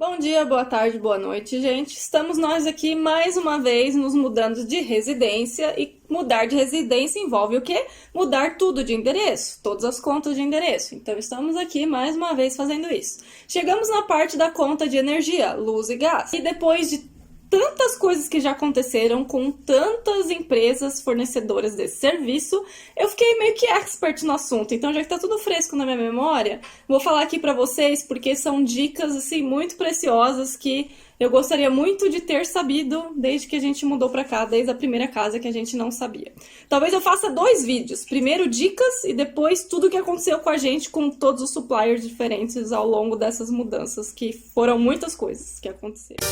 Bom dia, boa tarde, boa noite, gente. Estamos nós aqui mais uma vez nos mudando de residência e mudar de residência envolve o quê? Mudar tudo de endereço, todas as contas de endereço. Então estamos aqui mais uma vez fazendo isso. Chegamos na parte da conta de energia, luz e gás. E depois de tantas coisas que já aconteceram com tantas empresas fornecedoras desse serviço, eu fiquei meio que expert no assunto. Então, já que tá tudo fresco na minha memória, vou falar aqui pra vocês porque são dicas assim muito preciosas que eu gostaria muito de ter sabido desde que a gente mudou pra cá, desde a primeira casa que a gente não sabia. Talvez eu faça 2 vídeos, primeiro dicas e depois tudo o que aconteceu com a gente com todos os suppliers diferentes ao longo dessas mudanças, que foram muitas coisas que aconteceram.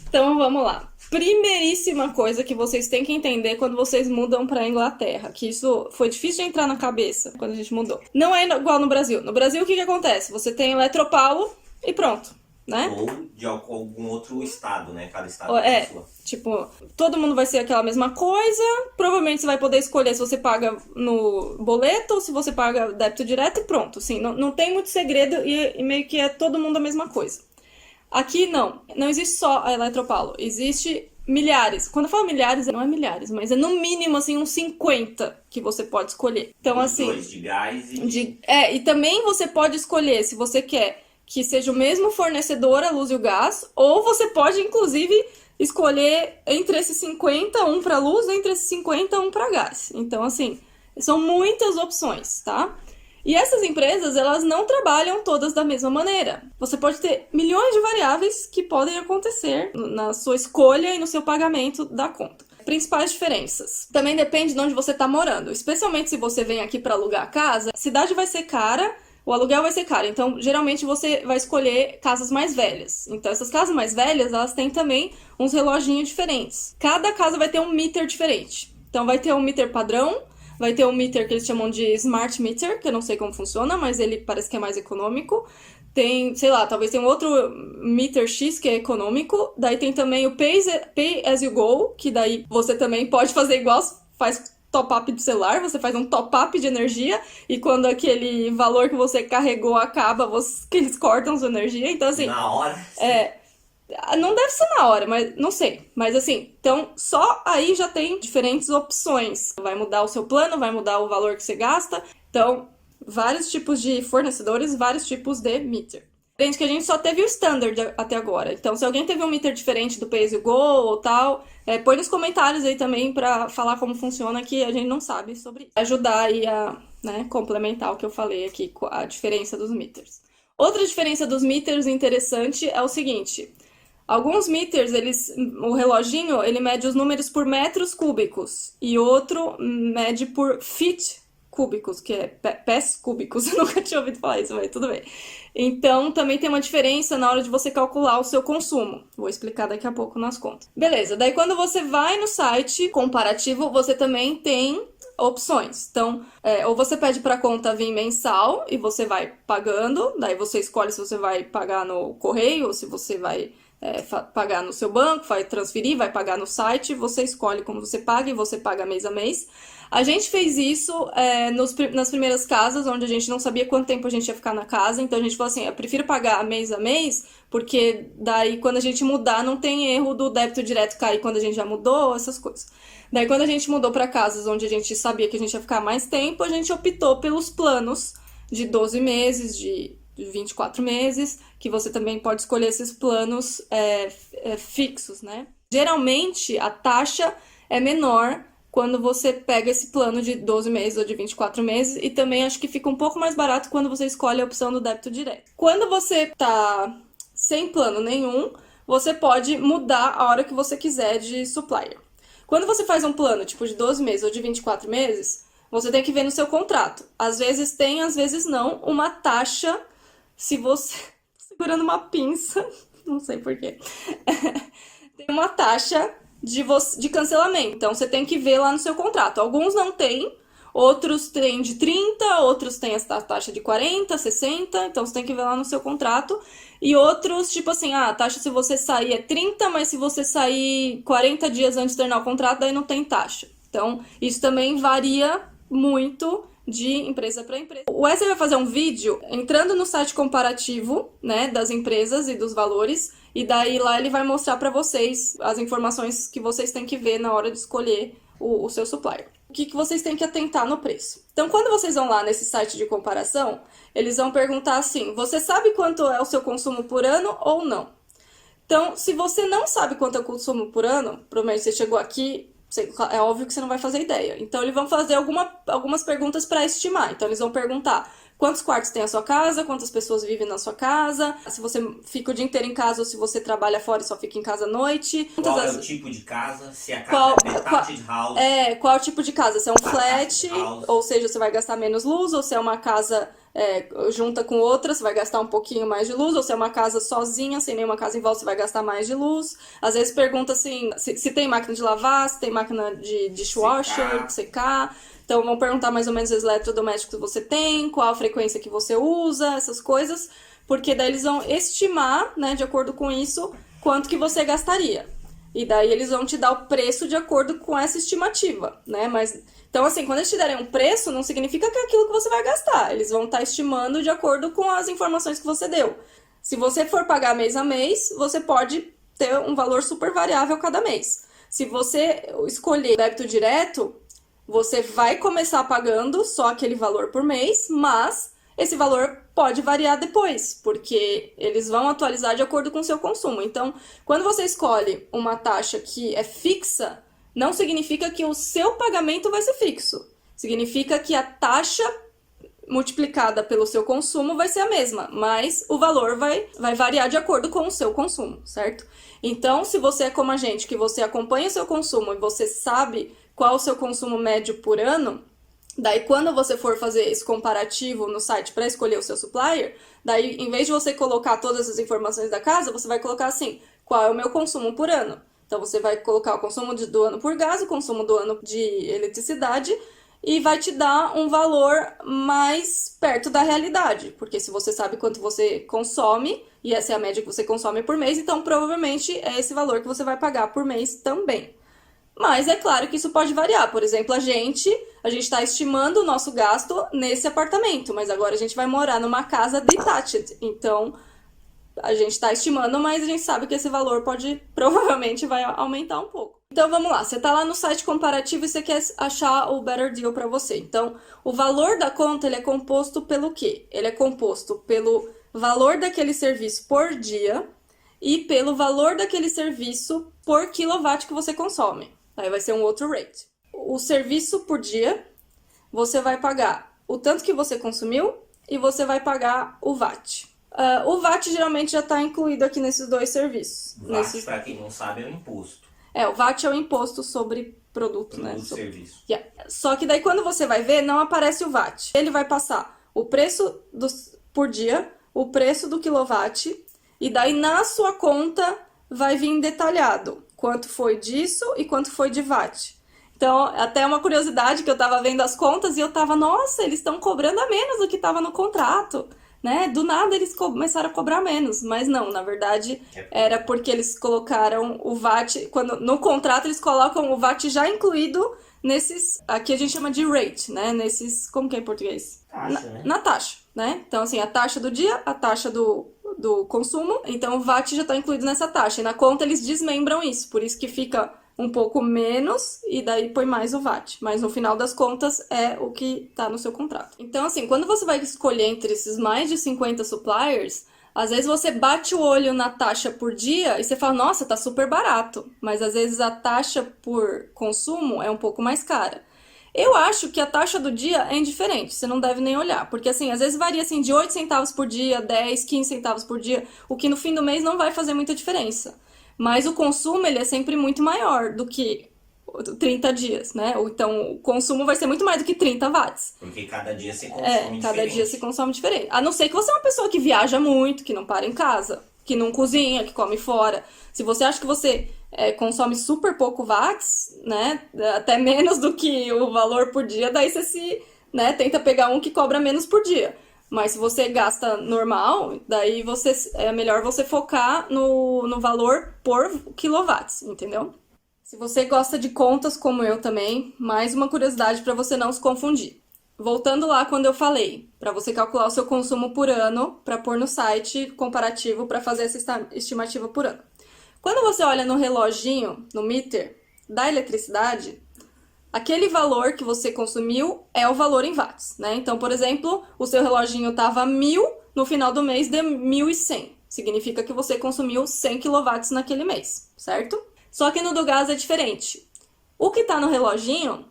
Então vamos lá. Primeiríssima coisa que vocês têm que entender quando vocês mudam para a Inglaterra, que isso foi difícil de entrar na cabeça quando a gente mudou. Não é igual no Brasil. No Brasil, o que acontece? Você tem Eletropaulo e pronto, né? Ou de algum outro estado, né? Cada estado tem sua. Tipo, todo mundo vai ser aquela mesma coisa. Provavelmente você vai poder escolher se você paga no boleto ou se você paga débito direto e pronto. Assim, não tem muito segredo e meio que é todo mundo a mesma coisa. Aqui não existe só a Eletropaulo, existe milhares. Quando eu falo milhares, não é milhares, mas é no mínimo assim uns 50 que você pode escolher. Então assim, dois de gás e também você pode escolher se você quer que seja o mesmo fornecedor a luz e o gás, ou você pode inclusive escolher entre esses 50 um para luz, entre esses 50 um para gás. Então assim, são muitas opções, tá? E essas empresas, elas não trabalham todas da mesma maneira. Você pode ter milhões de variáveis que podem acontecer na sua escolha e no seu pagamento da conta. Principais diferenças. Também depende de onde você está morando. Especialmente se você vem aqui para alugar a casa, a cidade vai ser cara, o aluguel vai ser caro. Então, geralmente, você vai escolher casas mais velhas. Então, essas casas mais velhas, elas têm também uns reloginhos diferentes. Cada casa vai ter um meter diferente. Então, vai ter um meter padrão, vai ter um meter que eles chamam de Smart Meter, que eu não sei como funciona, mas ele parece que é mais econômico. Tem, sei lá, talvez tenha um outro meter X que é econômico. Daí tem também o Pay As You Go, que daí você também pode fazer igual faz top-up do celular, você faz um top-up de energia e quando aquele valor que você carregou acaba, que eles cortam sua energia. Então, assim... Na hora? Não deve ser na hora, mas não sei. Mas assim, então só aí já tem diferentes opções. Vai mudar o seu plano, vai mudar o valor que você gasta. Então, vários tipos de fornecedores, vários tipos de meter. Entende que a gente só teve o standard até agora. Então, se alguém teve um meter diferente do Pay As You Go ou tal, põe nos comentários aí também pra falar como funciona, que a gente não sabe sobre isso. Ajudar aí a complementar o que eu falei aqui com a diferença dos meters. Outra diferença dos meters interessante é o seguinte... Alguns meters, o reloginho, ele mede os números por metros cúbicos e outro mede por feet cúbicos, que é pés cúbicos. Eu nunca tinha ouvido falar isso, mas tudo bem. Então, também tem uma diferença na hora de você calcular o seu consumo. Vou explicar daqui a pouco nas contas. Beleza, daí quando você vai no site comparativo, você também tem opções. Então, ou você pede para a conta vir mensal e você vai pagando, daí você escolhe se você vai pagar no correio ou se você vai... pagar no seu banco, vai transferir, vai pagar no site, você escolhe como você paga e você paga mês a mês. A gente fez isso nas primeiras casas, onde a gente não sabia quanto tempo a gente ia ficar na casa, então a gente falou assim, eu prefiro pagar mês a mês, porque daí quando a gente mudar não tem erro do débito direto cair quando a gente já mudou, essas coisas. Daí quando a gente mudou para casas onde a gente sabia que a gente ia ficar mais tempo, a gente optou pelos planos de 12 meses, de 24 meses, que você também pode escolher esses planos fixos, né? Geralmente, a taxa é menor quando você pega esse plano de 12 meses ou de 24 meses e também acho que fica um pouco mais barato quando você escolhe a opção do débito direto. Quando você tá sem plano nenhum, você pode mudar a hora que você quiser de supplier. Quando você faz um plano tipo de 12 meses ou de 24 meses, você tem que ver no seu contrato. Às vezes tem, às vezes não, uma taxa. Se você... segurando uma pinça, não sei porquê, tem uma taxa de cancelamento. Então, você tem que ver lá no seu contrato. Alguns não tem, outros têm de 30, outros têm essa taxa de 40, 60, então você tem que ver lá no seu contrato. E outros, tipo assim, a taxa se você sair é 30, mas se você sair 40 dias antes de terminar o contrato, daí não tem taxa. Então, isso também varia muito de empresa para empresa. O Wesley vai fazer um vídeo entrando no site comparativo, né, das empresas e dos valores, e daí lá ele vai mostrar para vocês as informações que vocês têm que ver na hora de escolher o seu supplier. O que vocês têm que atentar no preço. Então, quando vocês vão lá nesse site de comparação, eles vão perguntar assim, você sabe quanto é o seu consumo por ano ou não? Então, se você não sabe quanto é o consumo por ano, provavelmente você chegou aqui, é óbvio que você não vai fazer ideia. Então, eles vão fazer algumas perguntas para estimar. Então, eles vão perguntar quantos quartos tem a sua casa, quantas pessoas vivem na sua casa, se você fica o dia inteiro em casa ou se você trabalha fora e só fica em casa à noite. Qual é o tipo de casa? Se a casa é detached house? Qual é o tipo de casa? Se é um flat, ou seja, você vai gastar menos luz, ou se é uma casa junta com outra, você vai gastar um pouquinho mais de luz, ou se é uma casa sozinha, sem nenhuma casa em volta, você vai gastar mais de luz. Às vezes pergunta assim, se tem máquina de lavar, se tem máquina de dishwasher, de secar. Então vão perguntar mais ou menos os eletrodomésticos que você tem, qual a frequência que você usa, essas coisas, porque daí eles vão estimar, né, de acordo com isso, quanto que você gastaria. E daí eles vão te dar o preço de acordo com essa estimativa, né? Mas então, assim, quando eles te derem um preço, não significa que é aquilo que você vai gastar. Eles vão estar estimando de acordo com as informações que você deu. Se você for pagar mês a mês, você pode ter um valor super variável cada mês. Se você escolher débito direto, você vai começar pagando só aquele valor por mês, mas esse valor pode variar depois, porque eles vão atualizar de acordo com o seu consumo. Então, quando você escolhe uma taxa que é fixa, não significa que o seu pagamento vai ser fixo. Significa que a taxa multiplicada pelo seu consumo vai ser a mesma, mas o valor vai variar de acordo com o seu consumo, certo? Então, se você é como a gente, que você acompanha o seu consumo e você sabe qual o seu consumo médio por ano, daí quando você for fazer esse comparativo no site para escolher o seu supplier, daí em vez de você colocar todas as informações da casa, você vai colocar assim, qual é o meu consumo por ano? Então você vai colocar o consumo do ano por gás, o consumo do ano de eletricidade, e vai te dar um valor mais perto da realidade, porque se você sabe quanto você consome, e essa é a média que você consome por mês, então provavelmente é esse valor que você vai pagar por mês também. Mas é claro que isso pode variar. Por exemplo, a gente está estimando o nosso gasto nesse apartamento, mas agora a gente vai morar numa casa detached. Então, a gente está estimando, mas a gente sabe que esse valor provavelmente vai aumentar um pouco. Então, vamos lá. Você está lá no site comparativo e você quer achar o better deal para você. Então, o valor da conta, ele é composto pelo quê? Ele é composto pelo valor daquele serviço por dia e pelo valor daquele serviço por quilowatt que você consome. Aí vai ser um outro rate. O serviço por dia, você vai pagar o tanto que você consumiu e você vai pagar o VAT. O VAT geralmente já está incluído aqui nesses dois serviços. VAT, para quem não sabe, é o imposto. O VAT é o imposto sobre produto, né? Serviço. Yeah. Só que daí quando você vai ver, não aparece o VAT. Ele vai passar o preço por dia, o preço do quilowatt, e daí na sua conta vai vir detalhado quanto foi disso e quanto foi de VAT. Então, até uma curiosidade que eu tava vendo as contas e eu tava, nossa, eles estão cobrando a menos do que tava no contrato, né? Do nada eles começaram a cobrar menos, mas não, na verdade era porque eles colocaram o VAT, no contrato eles colocam o VAT já incluído nesses, aqui a gente chama de rate, né? Nesses, como que é em português? Taxa, né? Na taxa, né? Então, assim, a taxa do dia, a taxa do consumo, então o VAT já está incluído nessa taxa. E na conta eles desmembram isso, por isso que fica um pouco menos e daí põe mais o VAT. Mas no final das contas é o que está no seu contrato. Então, assim, quando você vai escolher entre esses mais de 50 suppliers, às vezes você bate o olho na taxa por dia e você fala, nossa, tá super barato. Mas às vezes a taxa por consumo é um pouco mais cara. Eu acho que a taxa do dia é indiferente, você não deve nem olhar, porque assim, às vezes varia assim de 8 centavos por dia, 10, 15 centavos por dia, o que no fim do mês não vai fazer muita diferença. Mas o consumo, ele é sempre muito maior do que 30 dias, né? Ou então o consumo vai ser muito mais do que 30 watts. Porque cada dia se consome diferente. Cada dia se consome diferente. A não ser que você é uma pessoa que viaja muito, que não para em casa. que não cozinha, que come fora. Se você acha que você consome super pouco watts, né, até menos do que o valor por dia, daí você tenta pegar um que cobra menos por dia. Mas se você gasta normal, daí é melhor você focar no valor por quilowatts, entendeu? Se você gosta de contas como eu também, mais uma curiosidade para você não se confundir. Voltando lá quando eu falei, para você calcular o seu consumo por ano, para pôr no site comparativo para fazer essa estimativa por ano. Quando você olha no reloginho, no meter da eletricidade, aquele valor que você consumiu é o valor em watts, né? Então, por exemplo, o seu reloginho estava 1.000, no final do mês deu 1.100. Significa que você consumiu 100 kW naquele mês, certo? Só que no do gás é diferente. O que está no reloginho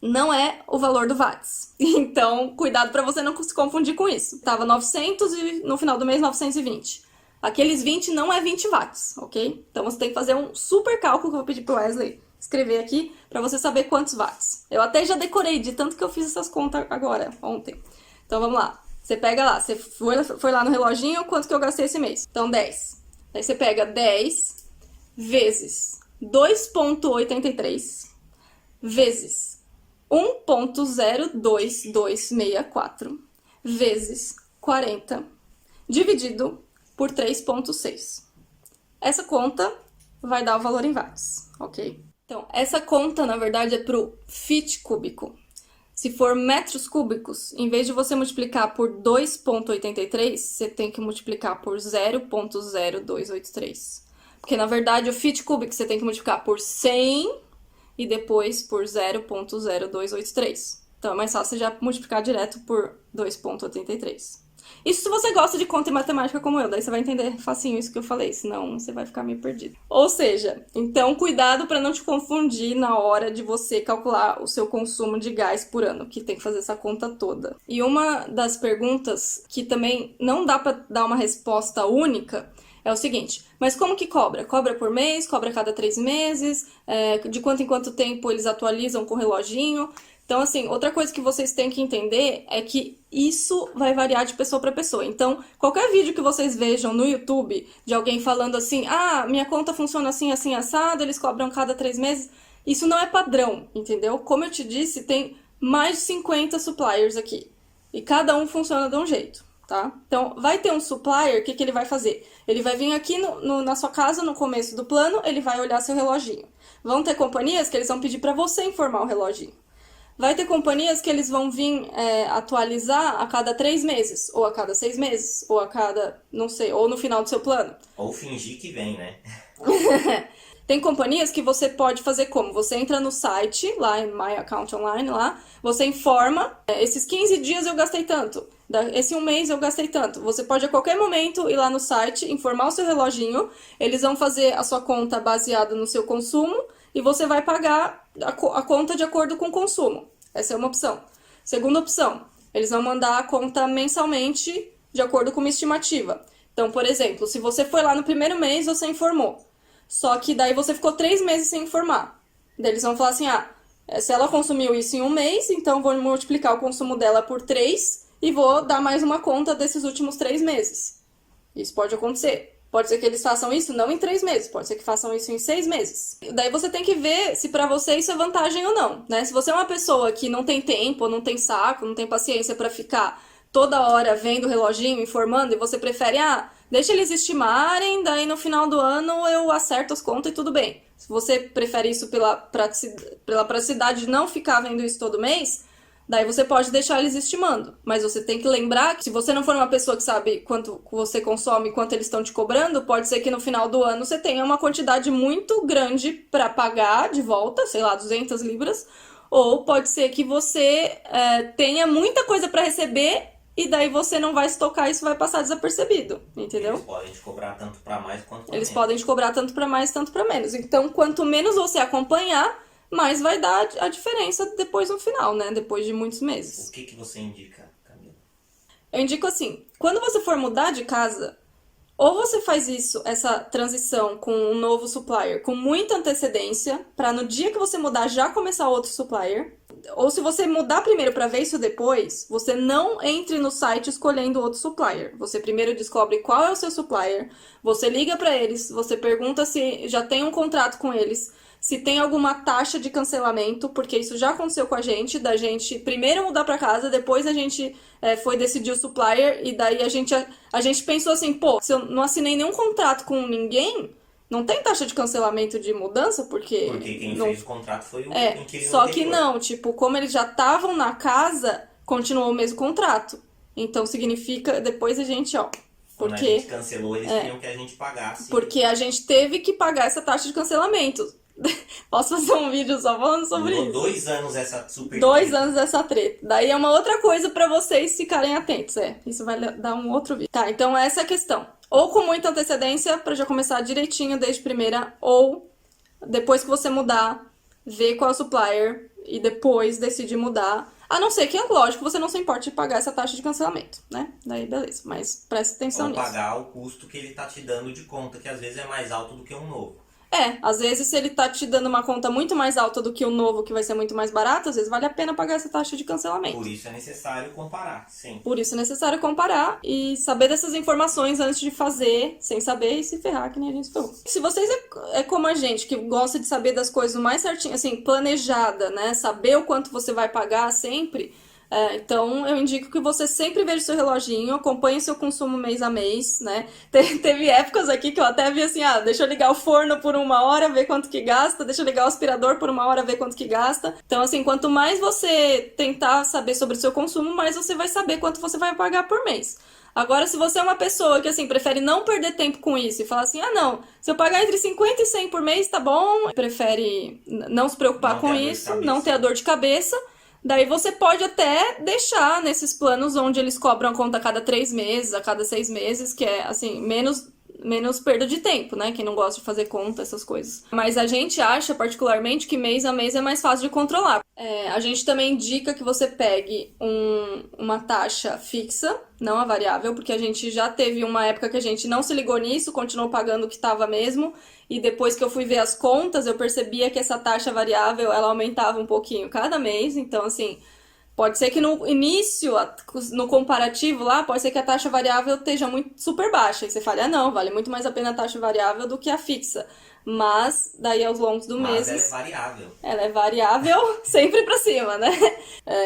não é o valor do watts. Então, cuidado para você não se confundir com isso. Tava 900 e no final do mês 920. Aqueles 20 não é 20 watts, ok? Então você tem que fazer um super cálculo que eu vou pedir pro Wesley escrever aqui para você saber quantos watts. Eu até já decorei de tanto que eu fiz essas contas agora, ontem. Então vamos lá. Você pega lá, você foi lá no reloginho, quanto que eu gastei esse mês? Então 10. Aí você pega 10 vezes 2,83 vezes 1,02264 vezes 40 dividido por 3,6. Essa conta vai dar o valor em watts, ok? Então, essa conta, na verdade, é para o feet cúbico. Se for metros cúbicos, em vez de você multiplicar por 2,83, você tem que multiplicar por 0,0283. Porque, na verdade, o feet cúbico você tem que multiplicar por 100 e depois por 0,0283. Então, é mais fácil você já multiplicar direto por 2,83. Isso se você gosta de conta e matemática como eu, daí você vai entender facinho isso que eu falei, senão você vai ficar meio perdido. Ou seja, então cuidado para não te confundir na hora de você calcular o seu consumo de gás por ano, que tem que fazer essa conta toda. E uma das perguntas que também não dá para dar uma resposta única é o seguinte: mas como que cobra? Cobra por mês? Cobra a cada 3 meses? De quanto em quanto tempo eles atualizam com o reloginho? Então, assim, outra coisa que vocês têm que entender é que isso vai variar de pessoa para pessoa. Então, qualquer vídeo que vocês vejam no YouTube de alguém falando assim, minha conta funciona assim, assim, assado, eles cobram cada 3 meses, isso não é padrão, entendeu? Como eu te disse, tem mais de 50 suppliers aqui. E cada um funciona de um jeito, tá? Então, vai ter um supplier, o que ele vai fazer? Ele vai vir aqui na sua casa, no começo do plano, ele vai olhar seu reloginho. Vão ter companhias que eles vão pedir para você informar o reloginho. Vai ter companhias que eles vão vir atualizar a cada 3 meses, ou a cada 6 meses, ou a cada, não sei, ou no final do seu plano. Ou fingir que vem, né? Tem companhias que você pode fazer como? Você entra no site, lá em My Account Online, lá, você informa, esses 15 dias eu gastei tanto, esse um mês eu gastei tanto. Você pode a qualquer momento ir lá no site, informar o seu reloginho, eles vão fazer a sua conta baseada no seu consumo, e você vai pagar a conta de acordo com o consumo. Essa é uma opção. Segunda opção, eles vão mandar a conta mensalmente de acordo com uma estimativa. Então, por exemplo, se você foi lá no primeiro mês, você informou. Só que daí você ficou 3 meses sem informar. Daí eles vão falar assim, se ela consumiu isso em um mês, então vou multiplicar o consumo dela por 3 e vou dar mais uma conta desses últimos 3 meses. Isso pode acontecer. Pode ser que eles façam isso não em 3 meses, pode ser que façam isso em 6 meses. Daí você tem que ver se pra você isso é vantagem ou não, né? Se você é uma pessoa que não tem tempo, não tem saco, não tem paciência pra ficar toda hora vendo o reloginho, informando, e você prefere, deixa eles estimarem, daí no final do ano eu acerto as contas e tudo bem. Se você prefere isso pela praticidade de não ficar vendo isso todo mês, daí você pode deixar eles estimando, mas você tem que lembrar que se você não for uma pessoa que sabe quanto você consome e quanto eles estão te cobrando, pode ser que no final do ano você tenha uma quantidade muito grande para pagar de volta, sei lá, 200 libras, ou pode ser que você tenha muita coisa para receber e daí você não vai estocar e isso vai passar desapercebido, entendeu? Eles podem te cobrar tanto para mais quanto para menos. Eles podem te cobrar tanto para mais, tanto para menos. Então, quanto menos você acompanhar, mais vai dar a diferença depois no final, né? Depois de muitos meses. O que você indica, Camila? Eu indico assim, quando você for mudar de casa, ou você faz essa transição com um novo supplier com muita antecedência, para no dia que você mudar já começar outro supplier. ou se você mudar primeiro para ver isso depois, você não entre no site escolhendo outro supplier. Você primeiro descobre qual é o seu supplier, você liga para eles, você pergunta se já tem um contrato com eles, se tem alguma taxa de cancelamento, porque isso já aconteceu com a gente, da gente primeiro mudar para casa, depois a gente foi decidir o supplier, e daí a gente pensou assim, pô, se eu não assinei nenhum contrato com ninguém, não tem taxa de cancelamento de mudança, porque quem não... fez o contrato foi o inquilino só anterior. que não, tipo, como eles já estavam na casa, continuou o mesmo contrato. Então significa, depois a gente, ó... Quando a gente cancelou, eles queriam que a gente pagasse. Porque a gente teve que pagar essa taxa de cancelamento. Posso fazer um vídeo só falando sobre isso? 2 anos essa super 2 anos essa treta. Daí é uma outra coisa pra vocês ficarem atentos. Isso vai dar um outro vídeo. Tá, então essa é a questão. Ou com muita antecedência, pra já começar direitinho desde primeira, ou depois que você mudar, ver qual é o supplier e depois decidir mudar. A não ser que, é lógico, você não se importe de pagar essa taxa de cancelamento, né? Daí beleza, mas presta atenção nisso. Ou pagar o custo que ele tá te dando de conta, que às vezes é mais alto do que um novo. Às vezes se ele tá te dando uma conta muito mais alta do que o novo, que vai ser muito mais barato, às vezes vale a pena pagar essa taxa de cancelamento. Por isso é necessário comparar, sim. Por isso é necessário comparar e saber dessas informações antes de fazer, sem saber e se ferrar, que nem a gente ferrou. Se vocês é como a gente, que gosta de saber das coisas mais certinho, assim, planejada, né? Saber o quanto você vai pagar sempre... então eu indico que você sempre veja o seu reloginho, acompanhe o seu consumo mês a mês, né? Teve épocas aqui que eu até vi assim, deixa eu ligar o forno por 1 hora, ver quanto que gasta, deixa eu ligar o aspirador por 1 hora, ver quanto que gasta. Então assim, quanto mais você tentar saber sobre o seu consumo, mais você vai saber quanto você vai pagar por mês. Agora, se você é uma pessoa que, assim, prefere não perder tempo com isso e falar assim, não, se eu pagar entre 50 e 100 por mês, tá bom, prefere não se preocupar com isso, não ter a dor de cabeça, daí você pode até deixar nesses planos onde eles cobram a conta a cada 3 meses, a cada 6 meses, que é, assim, menos perda de tempo, né? Quem não gosta de fazer conta, essas coisas. Mas a gente acha, particularmente, que mês a mês é mais fácil de controlar. A gente também indica que você pegue uma taxa fixa, não a variável, porque a gente já teve uma época que a gente não se ligou nisso, continuou pagando o que estava mesmo, e depois que eu fui ver as contas, eu percebia que essa taxa variável, ela aumentava um pouquinho cada mês, então, assim... Pode ser que no início, no comparativo lá, pode ser que a taxa variável esteja super baixa. E você fale, não, vale muito mais a pena a taxa variável do que a fixa. Mas, daí aos longos do mês... Mas ela é variável. Ela é variável sempre pra cima, né?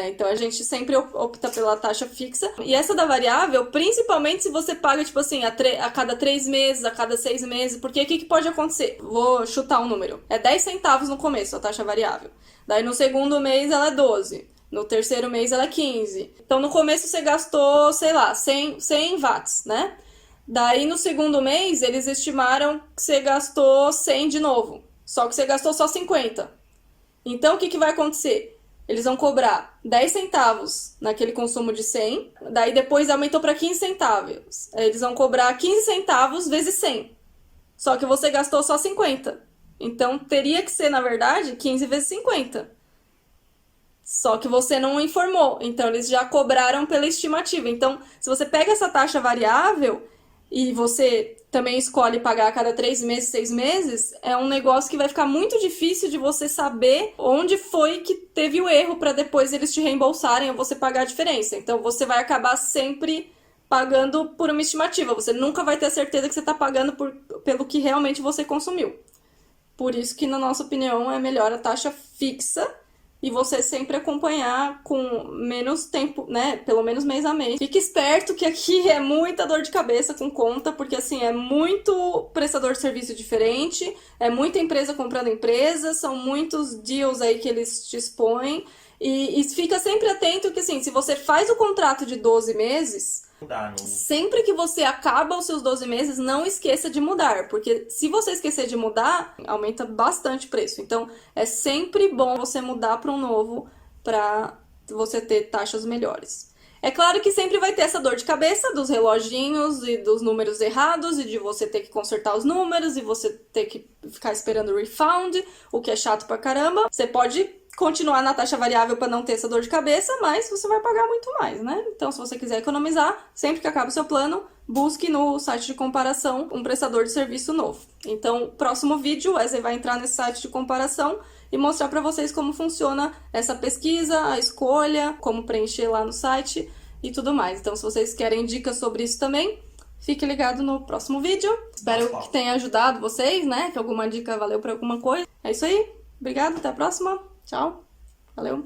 Então a gente sempre opta pela taxa fixa. E essa da variável, principalmente se você paga, tipo assim, a cada 3 meses, a cada 6 meses. Porque o que pode acontecer? Vou chutar um número. É 10 centavos no começo, a taxa variável. Daí no segundo mês ela é 12. No terceiro mês ela é 15. Então, no começo você gastou, sei lá, 100 watts, né? Daí, no segundo mês, eles estimaram que você gastou 100 de novo. Só que você gastou só 50. Então, o que vai acontecer? Eles vão cobrar 10 centavos naquele consumo de 100. Daí, depois aumentou para 15 centavos. Eles vão cobrar 15 centavos vezes 100. Só que você gastou só 50. Então, teria que ser, na verdade, 15 vezes 50. Só que você não informou, então eles já cobraram pela estimativa. Então, se você pega essa taxa variável e você também escolhe pagar a cada 3 meses, 6 meses, é um negócio que vai ficar muito difícil de você saber onde foi que teve o erro para depois eles te reembolsarem ou você pagar a diferença. Então, você vai acabar sempre pagando por uma estimativa. Você nunca vai ter a certeza que você está pagando pelo que realmente você consumiu. Por isso que, na nossa opinião, é melhor a taxa fixa e você sempre acompanhar com menos tempo, né? Pelo menos mês a mês. Fique esperto que aqui é muita dor de cabeça com conta, porque assim, é muito prestador de serviço diferente, é muita empresa comprando empresa, são muitos deals aí que eles te expõem. E fica sempre atento que assim, se você faz o contrato de 12 meses... Sempre que você acaba os seus 12 meses, não esqueça de mudar, porque se você esquecer de mudar, aumenta bastante o preço. Então, é sempre bom você mudar para um novo para você ter taxas melhores. É claro que sempre vai ter essa dor de cabeça dos reloginhos e dos números errados e de você ter que consertar os números e você ter que ficar esperando o refund, o que é chato pra caramba. Você pode continuar na taxa variável para não ter essa dor de cabeça, mas você vai pagar muito mais, né? Então, se você quiser economizar, sempre que acaba o seu plano, busque no site de comparação um prestador de serviço novo. Então, próximo vídeo, o Wesley vai entrar nesse site de comparação e mostrar para vocês como funciona essa pesquisa, a escolha, como preencher lá no site e tudo mais. Então, se vocês querem dicas sobre isso também, fique ligado no próximo vídeo. Espero que tenha ajudado vocês, né? Que alguma dica valeu para alguma coisa. É isso aí. Obrigada, até a próxima. Tchau. Valeu.